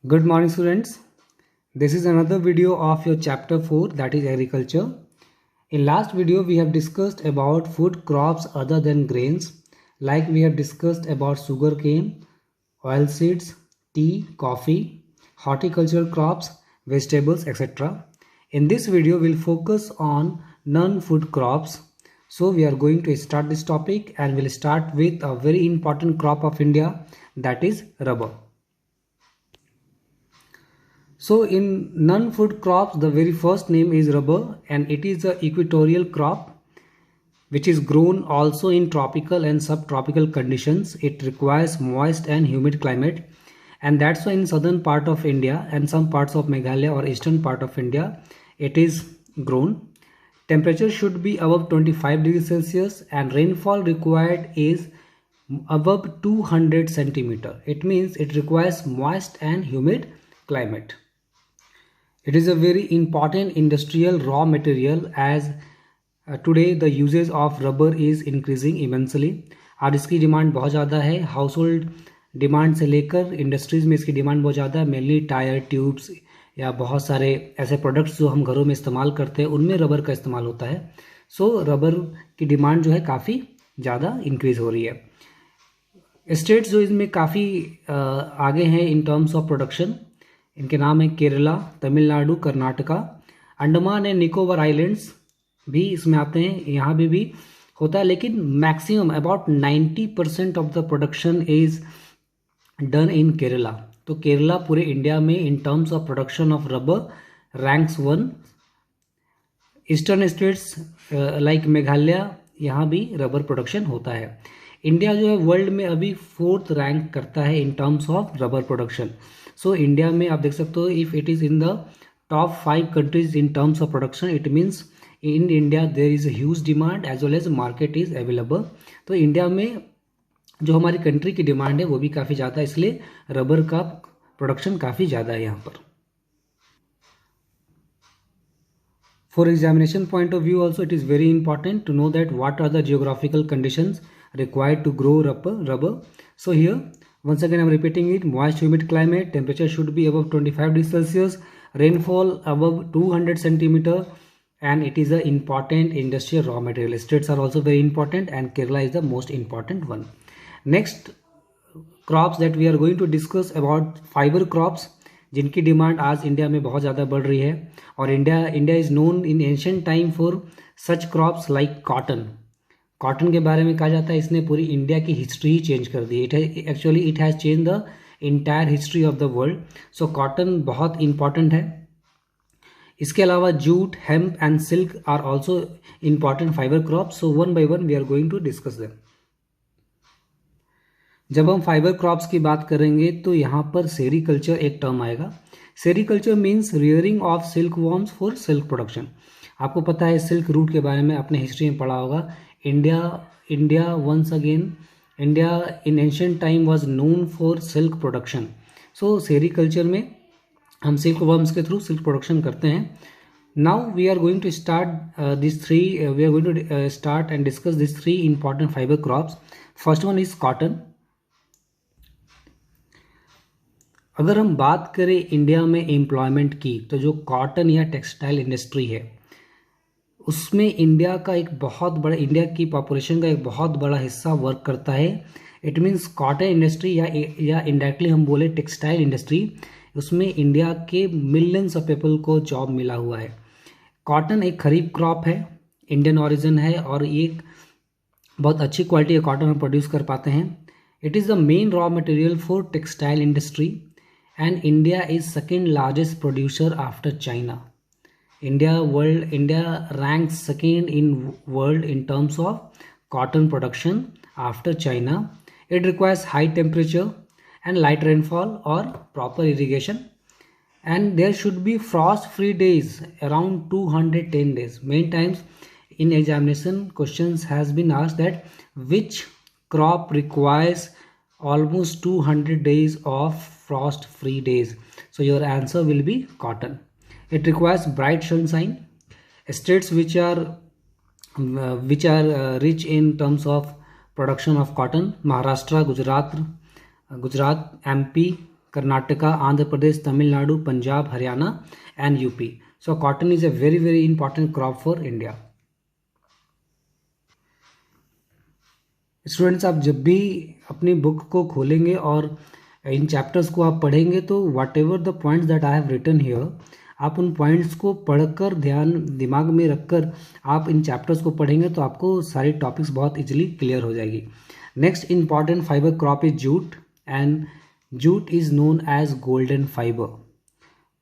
Good morning students. This is another video of your chapter 4, that is agriculture. In last video we have discussed about food crops other than grains, like we have discussed about sugarcane, oilseeds, tea, coffee, horticultural crops, vegetables, etc. In this video we'll focus on non-food crops. So we are going to start this topic and we'll start with a very important crop of India, that is rubber. So in non-food crops, the very first name is rubber, and it is an equatorial crop which is grown also in tropical and subtropical conditions. It requires moist and humid climate, and that's why in southern part of India and some parts of Meghalaya or eastern part of India it is grown. Temperature should be above 25 degrees Celsius and rainfall required is above 200 centimeter. It means it requires moist and humid climate. It is a very important industrial raw material as today the usage of rubber is increasing immensely. आज इसकी demand बहुत ज़्यादा है. House hold demand से लेकर industries में इसकी demand बहुत ज़्यादा है. मेनली टायर, ट्यूब्स या बहुत सारे ऐसे प्रोडक्ट्स जो हम घरों में इस्तेमाल करते हैं उनमें रबर का इस्तेमाल होता है. सो रबर की डिमांड जो है काफ़ी ज़्यादा इंक्रीज़ हो रही है. स्टेट्स जो इसमें काफ़ी आगे हैं इन टर्म्स ऑफ प्रोडक्शन, इनके नाम है केरला, तमिलनाडु, कर्नाटका. अंडमान एंड निकोबार आइलैंड्स भी इसमें आते हैं, यहाँ भी होता है, लेकिन maximum about 90% of the production is done in Kerala. तो केरला पूरे इंडिया में इन terms of production of rubber ranks 1. Eastern states like Meghalaya, यहाँ भी रबर प्रोडक्शन होता है. इंडिया जो है वर्ल्ड में अभी 4th रैंक करता है in terms of rubber production. So India में आप देख सकते हो if it is in the top 5 countries in terms of production, it means in India there is a huge demand as well as market is available. तो India में जो हमारी country की डिमांड है वो भी काफ़ी ज़्यादा है, इसलिए रबर का प्रोडक्शन काफ़ी ज़्यादा है यहाँ पर. For examination point of view also, it is very important to know that what are the geographical conditions required to grow rubber. So here once again I am repeating it: moist humid climate, temperature should be above 25 degrees Celsius, rainfall above 200 centimeter, and it is an important industrial raw material. States are also very important and Kerala is the most important one. Next crops that we are going to discuss about fiber crops, जिनकी demand आज India में बहुत ज़्यादा बढ़ रही है. और India is known in ancient time for such crops like cotton. Cotton के बारे में कहा जाता है इसने पूरी इंडिया की हिस्ट्री ही चेंज कर दी. It has change the entire history of the world. So cotton बहुत इंपॉर्टेंट है. इसके अलावा jute, hemp and silk are also important fibre crops. So one by one we are going to discuss them. जब हम fibre crops की बात करेंगे तो यहाँ पर सेरीकल्चर एक टर्म आएगा. Sericulture means rearing of silk worms for silk production. आपको पता है सिल्क रूट के बारे में आपने हिस्ट्री में पढ़ा होगा. India once again India in ancient time was known for silk production. So sericulture में हम सिल्क वॉर्म्स के थ्रू सिल्क प्रोडक्शन करते हैं. Now we are going to start we are going to start and discuss this 3 important fibre crops. First one is cotton. अगर हम बात करें India में एम्प्लॉयमेंट की, तो जो कॉटन या टेक्सटाइल इंडस्ट्री है उसमें इंडिया की पॉपुलेशन का एक बहुत बड़ा हिस्सा वर्क करता है. इट मीन्स कॉटन इंडस्ट्री या इंडायरेक्टली हम बोले टेक्सटाइल इंडस्ट्री, उसमें इंडिया के मिलियंस ऑफ पीपल को जॉब मिला हुआ है. कॉटन एक खरीफ क्रॉप है, इंडियन ऑरिजिन है और एक बहुत अच्छी क्वालिटी का कॉटन हम प्रोड्यूस कर पाते हैं. It is the main raw material for textile industry and India is second largest producer after China. India ranks second in world in terms of cotton production after China. It requires high temperature and light rainfall or proper irrigation, and there should be frost free days around 210 days. Many times in examination questions has been asked that which crop requires almost 200 days of frost free days. So your answer will be cotton. It requires bright sunshine. States which are rich in terms of production of cotton: Maharashtra, Gujarat, MP, Karnataka, Andhra Pradesh, Tamil Nadu, Punjab, Haryana and UP. So cotton is a very important crop for India. Students, आप जब भी अपनी book को खोलेंगे और इन chapters को आप पढ़ेंगे तो whatever the points that I have written here, आप उन पॉइंट्स को पढ़कर दिमाग में रखकर आप इन चैप्टर्स को पढ़ेंगे तो आपको सारी टॉपिक्स बहुत इजीली क्लियर हो जाएगी. Next important fiber crop is jute, and jute is known as golden fiber.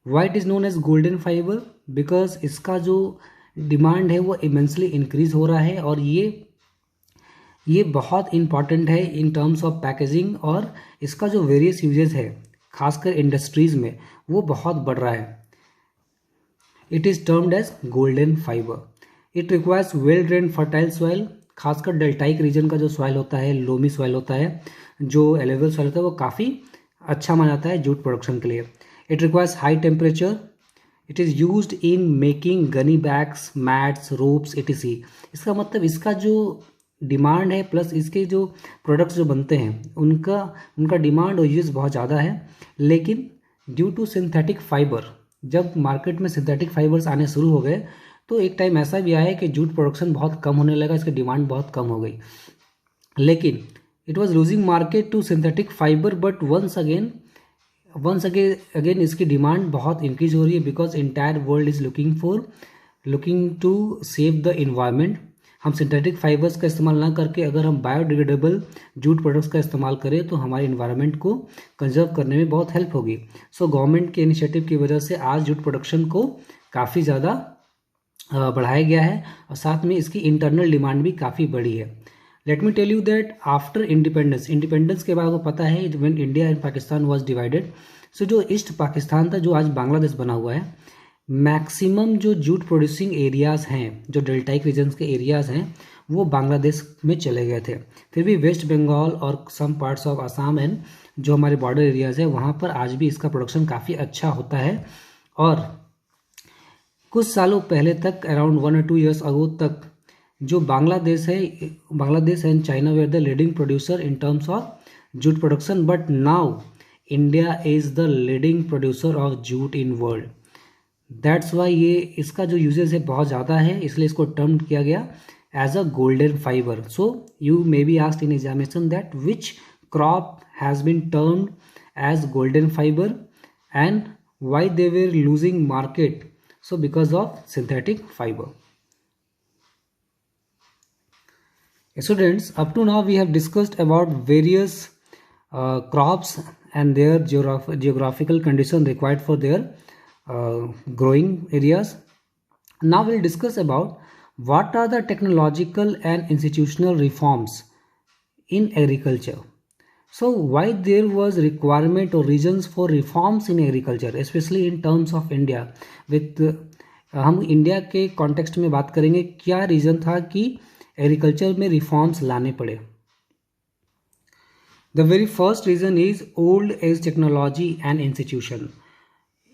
Why it is known as golden fiber? Because इसका जो डिमांड है वो इमेंसली इंक्रीज हो रहा है और ये बहुत इंपॉर्टेंट है इन टर्म्स ऑफ पैकेजिंग, और इसका जो वेरियस यूजेस है खासकर इंडस्ट्रीज में वो बहुत बढ़ रहा है. It is termed as golden fiber. It requires well drain fertile soil. खासकर डेल्टाइक रीजन का जो सॉइल होता है, लोमी सॉइल होता है, जो एलेबल सॉइल होता है, वो काफ़ी अच्छा माना जाता है जूट प्रोडक्शन के लिए. It requires high temperature. It is used in making Ghani bags, mats, ropes etc. इसका मतलब इसका जो डिमांड है प्लस इसके जो प्रोडक्ट्स जो बनते हैं उनका डिमांड और यूज बहुत ज़्यादा है. लेकिन ड्यू टू सिंथेटिक फाइबर, जब मार्केट में सिंथेटिक फाइबर्स आने शुरू हो गए तो एक टाइम ऐसा भी आया है कि जूट प्रोडक्शन बहुत कम होने लगा, इसकी डिमांड बहुत कम हो गई. लेकिन it was losing market to synthetic fiber, but once again इसकी डिमांड बहुत इंक्रीज हो रही है because entire world is looking to save the environment. हम सिंथेटिक फाइबर्स का इस्तेमाल ना करके अगर हम बायोडिग्रेडेबल जूट प्रोडक्ट्स का इस्तेमाल करें तो हमारे इन्वायरमेंट को कंजर्व करने में बहुत हेल्प होगी. सो गवर्नमेंट के इनिशिएटिव की वजह से आज जूट प्रोडक्शन को काफ़ी ज़्यादा बढ़ाया गया है और साथ में इसकी इंटरनल डिमांड भी काफ़ी बड़ी है. Let me tell you that after independence के बाद आपको पता है when India and Pakistan was divided, so जो ईस्ट पाकिस्तान था, जो आज बांग्लादेश बना हुआ है, मैक्सिमम जो जूट प्रोड्यूसिंग एरियाज़ हैं, जो डेल्टाइक रीजन्स के एरियाज़ हैं, वो बांग्लादेश में चले गए थे. फिर भी वेस्ट बंगाल और some parts of Assam and जो हमारे बॉर्डर एरियाज़ है वहाँ पर आज भी इसका प्रोडक्शन काफ़ी अच्छा होता है. और कुछ सालों पहले तक, अराउंड 1 or 2 years अगो तक, जो Bangladesh and China were the leading producer in terms of jute production, but now India is the leading producer of jute in world. That's why ये इसका जो यूजेस है बहुत ज़्यादा है, इसलिए इसको टर्म किया गया as a golden fiber. So you may be asked in examination that which crop has been termed as golden fiber and why they were losing market. So because of synthetic fiber. Students, up to now we have discussed about various crops and their geographical condition required for their growing areas. Now we'll discuss about what are the technological and institutional reforms in agriculture. So why there was requirement or reasons for reforms in agriculture, especially in terms of India. With हम India के context में बात करेंगे, क्या reason था कि agriculture में reforms लाने पड़े. The very first reason is old age technology and institution.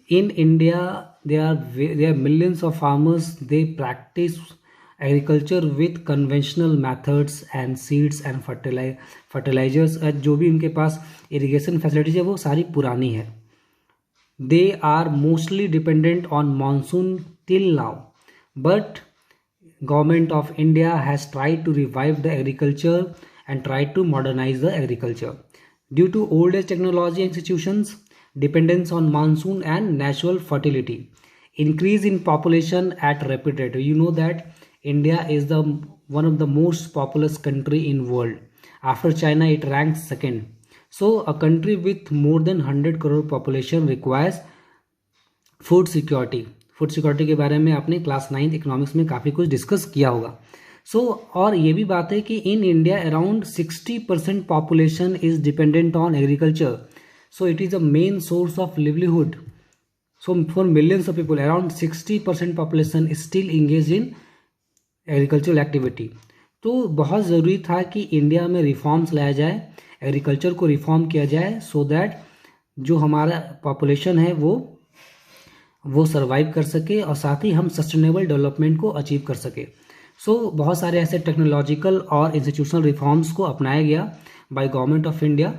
In India there are millions of farmers, they practice agriculture with conventional methods and seeds and fertilizers. जो भी उनके पास इरिगेशन फैसिलिटीज है वो सारी पुरानी है. They are mostly dependent on monsoon till now, but government of India has tried to revive the agriculture and tried to modernize the agriculture. Due to old age technology institutions, dependence on monsoon and natural fertility, increase in population at rapid rate. You know that India is one of the most populous country in world. After China, it ranks second. So a country with more than 100 crore population requires food security. Food security के बारे में आपने class 9th economics में काफ़ी कुछ discuss किया होगा. और ये भी बात है कि in India around 60% population is dependent on agriculture. So it is a main source of livelihood. So for millions of people, around 60% population is still engage in agricultural activity. तो बहुत ज़रूरी था कि इंडिया में रिफॉर्म्स लाया जाए, agriculture को reform किया जाए, सो दैट जो हमारा पॉपुलेशन है वो सर्वाइव कर सके और साथ ही हम सस्टेनेबल डेवलपमेंट को अचीव कर सके. बहुत सारे ऐसे टेक्नोलॉजिकल और इंस्टीट्यूशनल रिफॉर्म्स को अपनाया गया by government of India.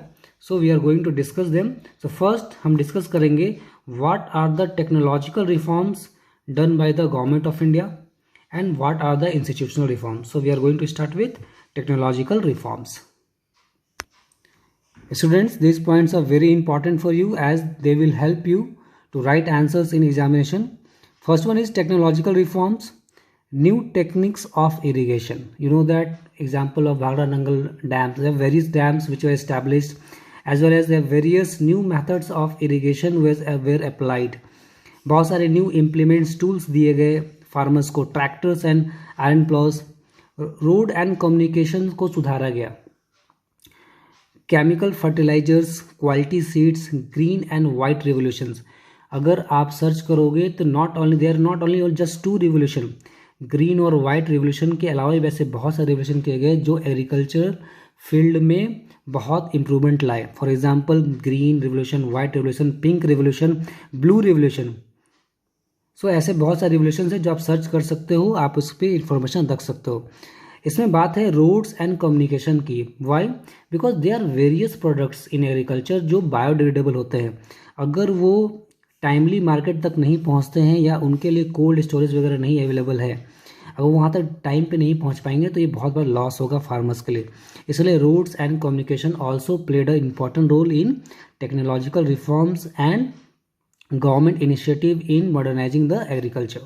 So we are going to discuss them. So first हम डिस्कस करेंगे what are the technological reforms done by the government of India and what are the institutional reforms. So we are going to start with technological reforms. Students, these points are very important for you as they will help you to write answers in examination. First one is technological reforms, new techniques of irrigation. You know that example of Bhagra Nangal dams. There are various dams which were established, as well as there are various new methods of irrigation were applied. बहुत सारे new implements tools दिए गए farmers को, tractors and iron ploughs, road and communication को सुधारा गया, chemical fertilisers, quality seeds, green and white revolutions. अगर आप सर्च करोगे तो not only just 2 revolution, green और वाइट रिवोल्यूशन के अलावा वैसे बहुत सारे रिवोल्यूशन किए गए जो एग्रीकल्चर फील्ड में बहुत इंप्रूवमेंट लाए. For example green revolution, white revolution, pink revolution, blue revolution. So ऐसे बहुत सारे रिवोल्यूशन है जो आप सर्च कर सकते हो, आप उस पर इंफॉर्मेशन रख सकते हो. इसमें बात है रोड्स एंड कम्युनिकेशन की. Why? Because they are various products in agriculture जो बायोडिग्रेडेबल होते हैं. अगर वो टाइमली मार्केट तक नहीं पहुंचते हैं या उनके लिए कोल्ड स्टोरेज वगैरह नहीं अवेलेबल है, अगर वहाँ तक टाइम पे नहीं पहुँच पाएंगे तो ये बहुत बड़ा लॉस होगा फार्मर्स के लिए. इसलिए roads and communication also played a important role in technological reforms and government initiative in modernizing the agriculture.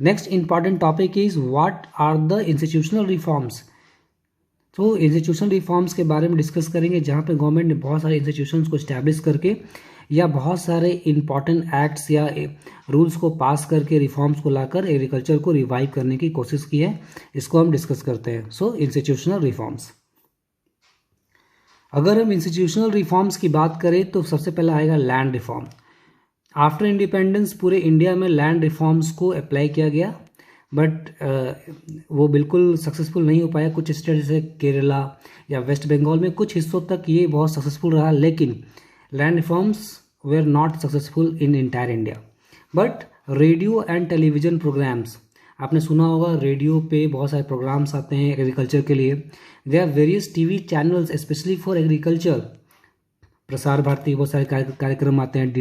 Next important topic is what are the institutional reforms. तो institutional reforms के बारे में discuss करेंगे जहाँ पे गवर्नमेंट ने बहुत सारे इंस्टीट्यूशंस को इस्टेब्लिश करके या बहुत सारे इंपॉर्टेंट एक्ट्स या रूल्स को पास करके रिफॉर्म्स को लाकर एग्रीकल्चर को रिवाइव करने की कोशिश की है. इसको हम डिस्कस करते हैं. सो इंस्टीट्यूशनल रिफॉर्म्स. अगर हम इंस्टीट्यूशनल रिफॉर्म्स की बात करें तो सबसे पहले आएगा लैंड रिफॉर्म. आफ्टर इंडिपेंडेंस पूरे इंडिया में लैंड रिफॉर्म्स को अप्लाई किया गया, बट वो बिल्कुल सक्सेसफुल नहीं हो पाया. कुछ स्टेट जैसे केरला या वेस्ट बंगाल में कुछ हिस्सों तक ये बहुत सक्सेसफुल रहा, लेकिन land reforms were not successful in entire India. But radio and television programs, आपने सुना होगा रेडियो पे बहुत सारे प्रोग्राम्स आते हैं एग्रीकल्चर के लिए. They are various TV channels specially for agriculture. Prasar Bharati बहुत सारे कार्यक्रम आते हैं,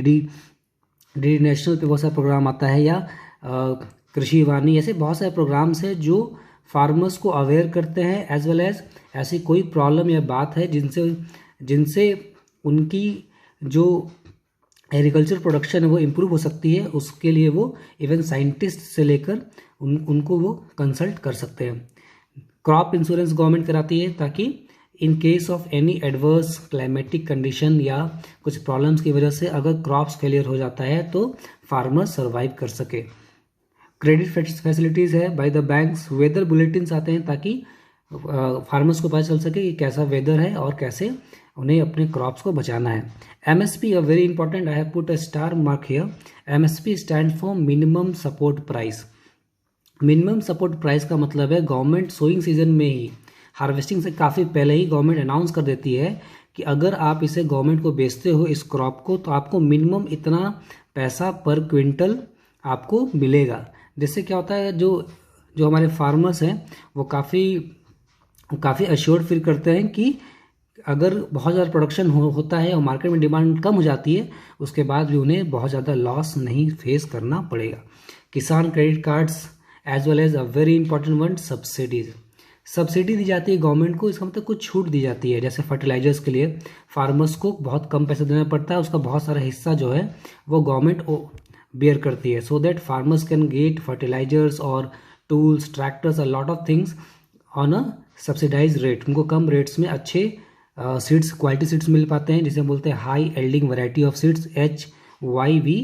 डी नेशनल पे बहुत सारा प्रोग्राम आता है, या कृषि वाणी. ऐसे बहुत सारे प्रोग्राम्स हैं जो फार्मर्स को अवेयर करते हैं, एज वेल एज ऐसी कोई प्रॉब्लम या बात है जिनसे उनकी जो एग्रीकल्चर प्रोडक्शन है वो इम्प्रूव हो सकती है. उसके लिए वो इवन साइंटिस्ट से लेकर उनको वो कंसल्ट कर सकते हैं. क्रॉप इंश्योरेंस गवर्नमेंट कराती है ताकि in case of any adverse climatic condition या कुछ प्रॉब्लम्स की वजह से अगर क्रॉप्स फेलियर हो जाता है तो फार्मर सर्वाइव कर सके. क्रेडिट फैसिलिटीज़ है by the banks. Weather bulletins आते हैं ताकि फार्मर्स को पता चल सके कि कैसा वेदर है और कैसे उन्हें अपने क्रॉप्स को बचाना है. MSP a very important, I have put a star mark here. MSP stand for minimum support price. Minimum support price का मतलब है गवर्नमेंट सोइंग सीजन में ही, हार्वेस्टिंग से काफ़ी पहले ही गवर्नमेंट अनाउंस कर देती है कि अगर आप इसे गवर्नमेंट को बेचते हो इस क्रॉप को तो आपको मिनिमम इतना पैसा पर क्विंटल आपको मिलेगा. जिससे क्या होता है, जो हमारे फार्मर्स हैं वो काफ़ी अश्योर्ड फील करते हैं कि अगर बहुत ज़्यादा प्रोडक्शन होता है और मार्केट में डिमांड कम हो जाती है उसके बाद भी उन्हें बहुत ज़्यादा लॉस नहीं फेस करना पड़ेगा. किसान credit cards as well as a very important one, subsidies. Subsidy दी जाती है गवर्नमेंट को, इसका मतलब कुछ छूट दी जाती है. जैसे फर्टिलाइजर्स के लिए फार्मर्स को बहुत कम पैसा देना पड़ता है, उसका बहुत सारा हिस्सा जो है वो गवर्नमेंट बेयर करती है, so that farmers can get fertilisers और tools, tractors, a lot of things on a subsidise rate. उनको कम रेट्स में अच्छे सीड्स, क्वालिटी सीड्स मिल पाते हैं, जिसे हम बोलते हैं high एल्डिंग variety of seeds, HYV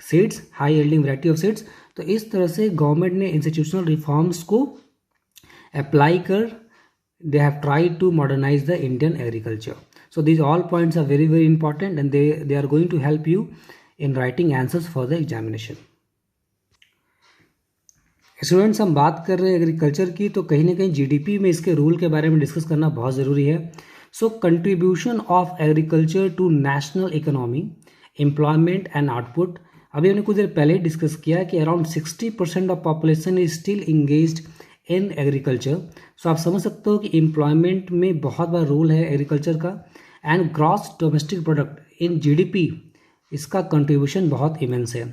seeds, high एल्डिंग variety of seeds. तो इस तरह से गवर्नमेंट ने इंस्टीट्यूशनल रिफॉर्म्स को अप्लाई कर they have tried to modernize the Indian agriculture. So these all points are very very important and they are going to help you in writing answers for the examination. Students, हम बात कर रहे हैं agriculture की तो कहीं ना कहीं GDP में इसके रूल के बारे में डिस्कस करना बहुत ज़रूरी है. So contribution of agriculture to national economy, employment and output. अभी हमने कुछ देर पहले डिस्कस किया कि around 60% of population is still engaged in agriculture. So आप समझ सकते हो कि एम्प्लॉयमेंट में बहुत बड़ा रोल है एग्रीकल्चर का. And gross domestic product in GDP इसका कंट्रीब्यूशन बहुत इमेंस है।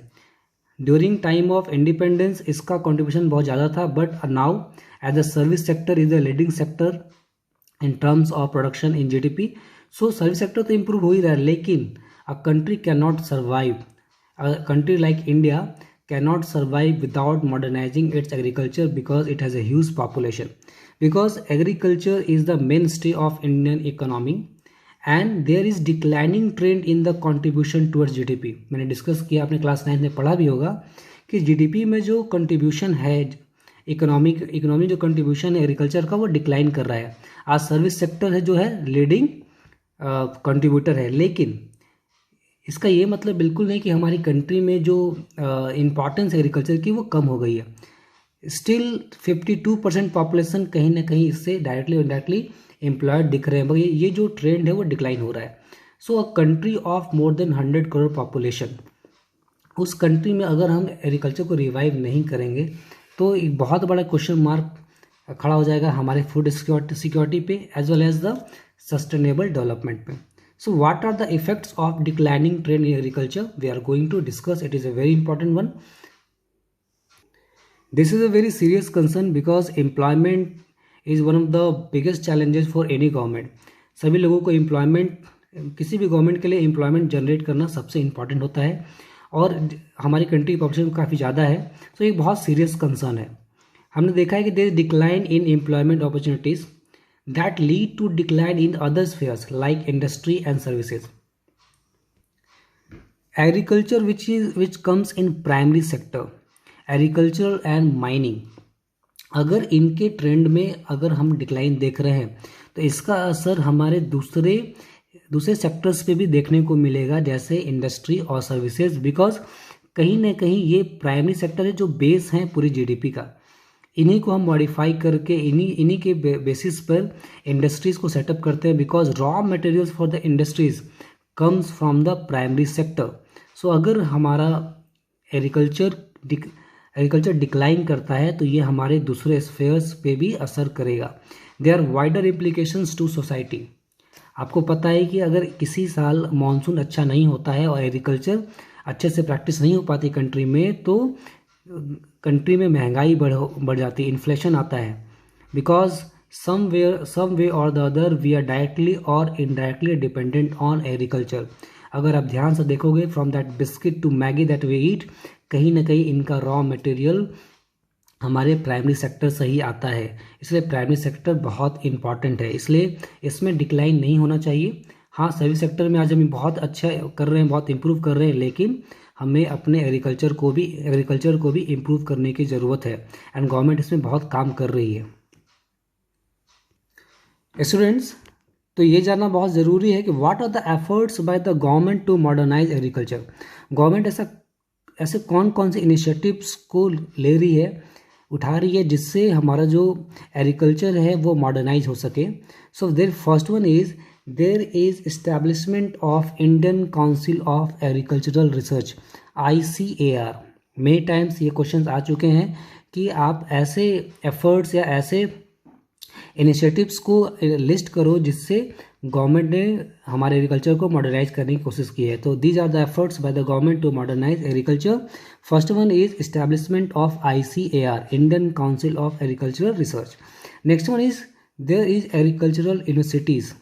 ड्यूरिंग टाइम ऑफ इंडिपेंडेंस इसका कंट्रीब्यूशन बहुत ज़्यादा था, but now as the service sector is the leading sector in terms of production in GDP. So service sector तो improve हो ही रहा है, लेकिन a country can not survive, a country like India cannot survive without modernizing its agriculture because it has a huge population, because agriculture is the mainstay of Indian economy and there is declining trend in the contribution towards GDP। मैंने discuss किया, आपने class 9 में पढ़ा भी होगा कि GDP में जो कंट्रीब्यूशन है, इकोनॉमी जो कंट्रीब्यूशन है एग्रीकल्चर का, वो डिक्लाइन कर रहा है। आज सर्विस सेक्टर है जो है लीडिंग कंट्रीब्यूटर है, लेकिन इसका ये मतलब बिल्कुल नहीं कि हमारी कंट्री में जो इम्पॉर्टेंस एग्रीकल्चर की वो कम हो गई है। स्टिल 52% पॉपुलेशन कहीं ना कहीं इससे डायरेक्टली और इनडायरेक्टली एम्प्लॉयड दिख रहे हैं, मगर ये जो ट्रेंड है वो डिक्लाइन हो रहा है। So a country of more than 100 crore population, उस कंट्री में अगर हम एग्रीकल्चर को रिवाइव नहीं करेंगे तो एक बहुत बड़ा क्वेश्चन मार्क खड़ा हो जाएगा हमारे फूड सिक्योरिटी पे as well as the sustainable development पे। So what are the effects of declining trend in agriculture? We are going to discuss. It is a very important one. This is a very serious concern because employment is one of the biggest challenges for any government। सभी लोगों को employment, किसी भी government के लिए employment generate करना सबसे important होता है, और हमारी कंट्री की पॉपुलेशन काफ़ी ज़्यादा है, तो एक बहुत सीरियस कंसर्न है। हमने देखा है कि there is decline in employment opportunities that lead to decline in other spheres like industry and services। Agriculture which comes in primary sector, agriculture and mining, अगर इनके ट्रेंड में अगर हम डिक्लाइन देख रहे हैं तो इसका असर हमारे दूसरे सेक्टर्स पे भी देखने को मिलेगा, जैसे इंडस्ट्री और सर्विसेज, बिकॉज कहीं ना कहीं ये प्राइमरी सेक्टर है जो बेस हैं पूरी जीडीपी का। इन्हीं को हम मॉडिफाई करके इन्हीं के बेसिस पर इंडस्ट्रीज़ को सेटअप करते हैं, because raw materials for the industries comes from the primary sector. So अगर हमारा एग्रीकल्चर डिक्लाइन करता है तो ये हमारे दूसरे स्फेयर्स पे भी असर करेगा। They are wider implications to society. आपको पता है कि अगर किसी साल मानसून अच्छा नहीं होता है और एग्रीकल्चर अच्छे से प्रैक्टिस नहीं हो पाती कंट्री में, तो कंट्री में महंगाई बढ़ जाती है, इन्फ्लेशन आता है, बिकॉज सम वे और the other we are directly और इनडायरेक्टली डिपेंडेंट ऑन एग्रीकल्चर। अगर आप ध्यान से देखोगे, from that biscuit to Maggi that we eat, कहीं ना कहीं इनका रॉ मटेरियल हमारे प्राइमरी सेक्टर से ही आता है। इसलिए प्राइमरी सेक्टर बहुत इंपॉर्टेंट है, इसलिए इसमें डिक्लाइन नहीं होना चाहिए। हाँ, सर्विस सेक्टर में आज हम बहुत अच्छा कर रहे हैं, बहुत इम्प्रूव कर रहे हैं, लेकिन हमें अपने एग्रीकल्चर को भी इम्प्रूव करने की ज़रूरत है, एंड गवर्नमेंट इसमें बहुत काम कर रही है। स्टूडेंट्स, तो ये जानना बहुत ज़रूरी है कि what are the efforts by the government to modernize agriculture. Government ऐसे कौन कौन से इनिशिएटिव्स को ले रही है, उठा रही है, जिससे हमारा जो एग्रीकल्चर है वो मॉडर्नाइज हो सके। So there first one is there is establishment of Indian council of agricultural research ICAR। Many times ये क्वेश्चंस आ चुके हैं कि आप ऐसे एफर्ट्स या ऐसे इनिशिएटिव्स को लिस्ट करो जिससे गवर्नमेंट ने हमारे एग्रीकल्चर को मॉडर्नाइज करने की कोशिश की है। तो these are the efforts by the government to modernize agriculture. First one is establishment of ICAR, Indian council of agricultural research. Next one is there is agricultural universities,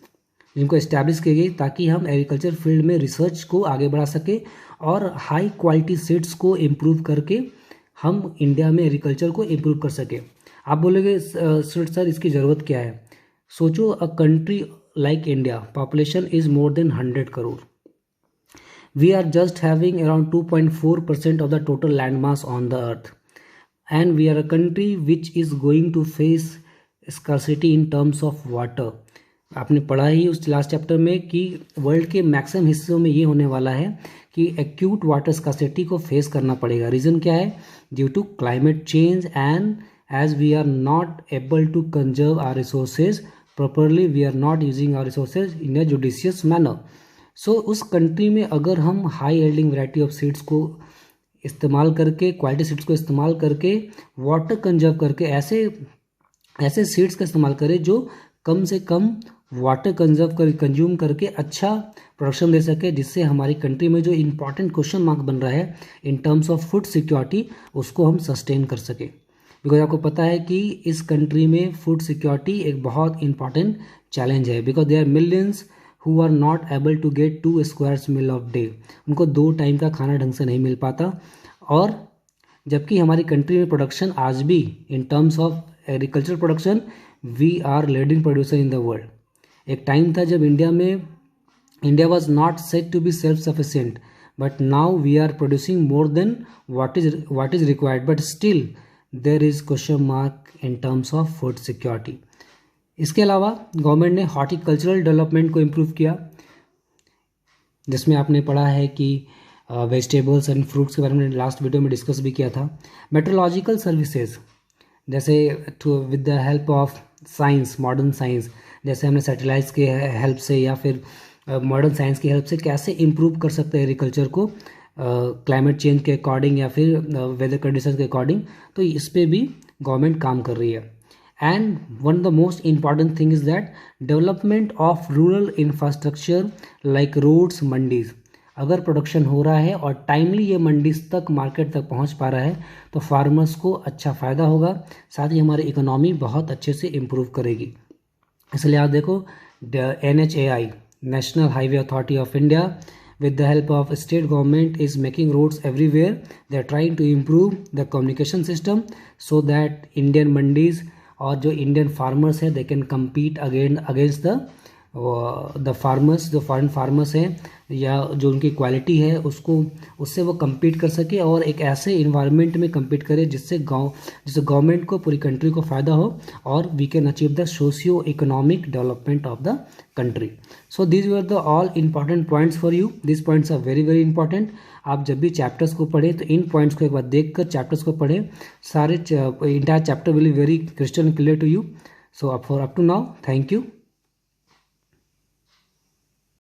जिनको इस्टेब्लिश की गई ताकि हम एग्रीकल्चर फील्ड में research को आगे बढ़ा सके और हाई क्वालिटी सीड्स को इम्प्रूव करके हम इंडिया में एग्रीकल्चर को इम्प्रूव कर सके। आप बोलोगे सर इसकी ज़रूरत क्या है? सोचो, a country like India, population is more than 100 crore. We are just having around 2.4% of the total land mass on the earth, and we are a country which is going to face scarcity in terms of water. आपने पढ़ा ही उस last chapter में कि world के maximum हिस्सों में ये होने वाला है कि एक्यूट वाटर स्कार्सिटी को फेस करना पड़ेगा। रीज़न क्या है? Due to climate change, and as we are not able to conserve our resources properly, we are not using our resources in a judicious manner। so उस country में अगर हम high yielding variety of seeds को इस्तेमाल करके, quality seeds को इस्तेमाल करके, वाटर कंजर्व करके ऐसे सीड्स का इस्तेमाल करें जो कम से कम वाटर कंज्यूम करके अच्छा प्रोडक्शन दे सके, जिससे हमारी कंट्री में जो इम्पॉर्टेंट क्वेश्चन मार्क बन रहा है in terms of food security उसको हम सस्टेन कर सके। बिकॉज आपको पता है कि इस कंट्री में फूड सिक्योरिटी एक बहुत इंपॉर्टेंट चैलेंज है, because they are millions who are not able to get 2 squares meal of day. उनको 2 टाइम का खाना ढंग से नहीं मिल पाता। और जबकि हमारी कंट्री में प्रोडक्शन आज भी in terms of agriculture production we are leading producer in the world. एक टाइम था जब India was not set to be self sufficient, but now we are producing more than what is required, but still there is question mark in terms of food security। इसके अलावा government ने horticultural development को improve किया, जिसमें आपने पढ़ा है कि वेजिटेबल्स एंड फ्रूट्स के बारे में लास्ट वीडियो में डिस्कस भी किया था। मेट्रोलॉजिकल सर्विसेज, जैसे with the help of science, modern science, जैसे हमने सैटेलाइट्स के हेल्प से या फिर मॉडर्न साइंस की हेल्प से कैसे इम्प्रूव कर सकते हैं एग्रीकल्चर को क्लाइमेट चेंज के अकॉर्डिंग या फिर वेदर कंडीशन के अकॉर्डिंग, तो इस पे भी गवर्नमेंट काम कर रही है। And one of the most important thing is that development of rural infrastructure like roads, mandis. अगर प्रोडक्शन हो रहा है और टाइमली ये मंडीज तक, मार्केट तक पहुंच पा रहा है, तो फार्मर्स को अच्छा फ़ायदा होगा, साथ ही हमारी इकोनॉमी बहुत अच्छे से इम्प्रूव करेगी। इसलिए आप देखो NHAI, national highway authority of India, with the help of state government is making roads everywhere. They are trying to improve the communication system so that Indian mandis और जो Indian farmers है they can compete against the farmers, जो foreign farmers हैं या जो उनकी quality है उससे वो compete कर सके और एक ऐसे इन्वायरमेंट में compete करे जिससे गवर्नमेंट को, पूरी कंट्री को फ़ायदा हो और we can achieve the socio economic development of the country. So these were the all important points for you. These points are very very important. आप जब भी चैप्टर्स को पढ़ें तो इन पॉइंट्स को एक बार देख कर चैप्टर्स को पढ़ें, सारे entire chapter will be very crystal clear to you. So up to now, thank you.